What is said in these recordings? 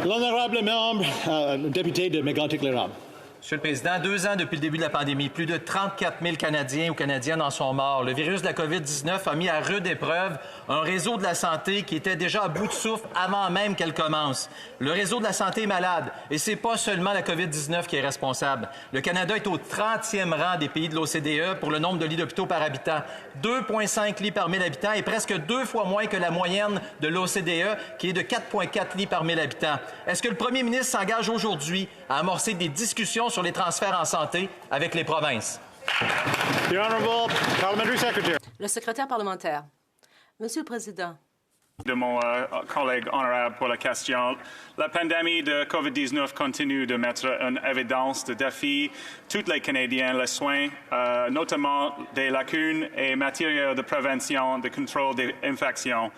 L'honorable membre, député de Mégantic-Lérable. Monsieur le Président, 2 ans depuis le début de la pandémie, plus de 34 000 Canadiens ou Canadiennes en sont morts. Le virus de la COVID-19 a mis à rude épreuve un réseau de la santé qui était déjà à bout de souffle avant même qu'elle commence. Le réseau de la santé est malade et c'est pas seulement la COVID-19 qui est responsable. Le Canada est au 30e rang des pays de l'OCDE pour le nombre de lits d'hôpitaux par habitant. 2,5 lits par 1000 habitants et presque 2 fois moins que la moyenne de l'OCDE qui est de 4,4 lits par 1000 habitants. Est-ce que le premier ministre s'engage aujourd'hui à amorcer des discussions sur les transferts en santé avec les provinces? Le secrétaire parlementaire. Monsieur le Président. De mon collègue honorable pour la question. La pandémie de COVID-19 continue de mettre en évidence des défis tous les Canadiens, les soins, notamment des lacunes et matériaux de prévention, de contrôle des infections.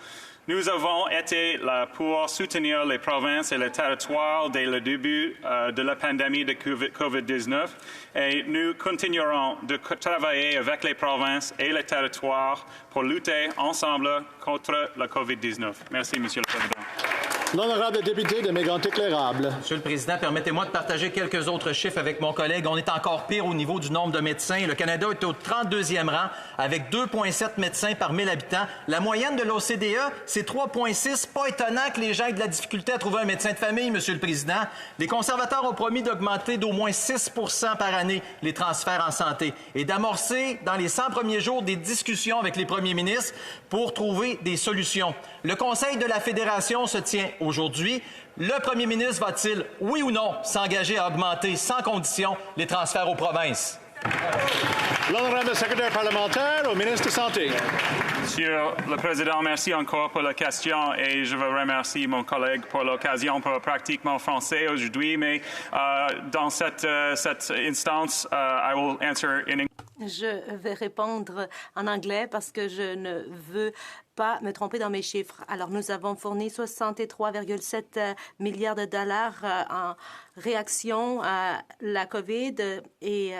Nous avons été là pour soutenir les provinces et les territoires dès le début de la pandémie de COVID-19 et nous continuerons de travailler avec les provinces et les territoires pour lutter ensemble contre la COVID-19. Merci, Monsieur le Président. L'honorable député de Mégantic-Lérable. Monsieur le Président, permettez-moi de partager quelques autres chiffres avec mon collègue. On est encore pire au niveau du nombre de médecins. Le Canada est au 32e rang avec 2,7 médecins par 1000 habitants. La moyenne de l'OCDE, c'est 3,6. Pas étonnant que les gens aient de la difficulté à trouver un médecin de famille, Monsieur le Président. Les conservateurs ont promis d'augmenter d'au moins 6 par année les transferts en santé et d'amorcer dans les 100 premiers jours des discussions avec les premiers ministres pour trouver des solutions. Le Conseil de la Fédération se tient aujourd'hui. Le premier ministre va-t-il, oui ou non, s'engager à augmenter sans condition les transferts aux provinces? L'honorable secrétaire parlementaire au ministre de la Santé. Monsieur le Président, merci encore pour la question et je veux remercier mon collègue pour l'occasion pour pratiquement français aujourd'hui, mais dans cette instance, I will answer in English. Je vais répondre en anglais parce que je ne veux pas me tromper dans mes chiffres. Alors, nous avons fourni 63,7 milliards de dollars en réaction à la COVID et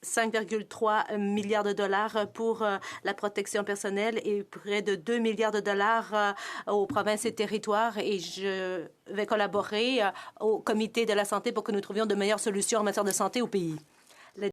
5,3 milliards de dollars pour la protection personnelle et près de 2 milliards de dollars aux provinces et territoires. Et je vais collaborer au Comité de la santé pour que nous trouvions de meilleures solutions en matière de santé au pays.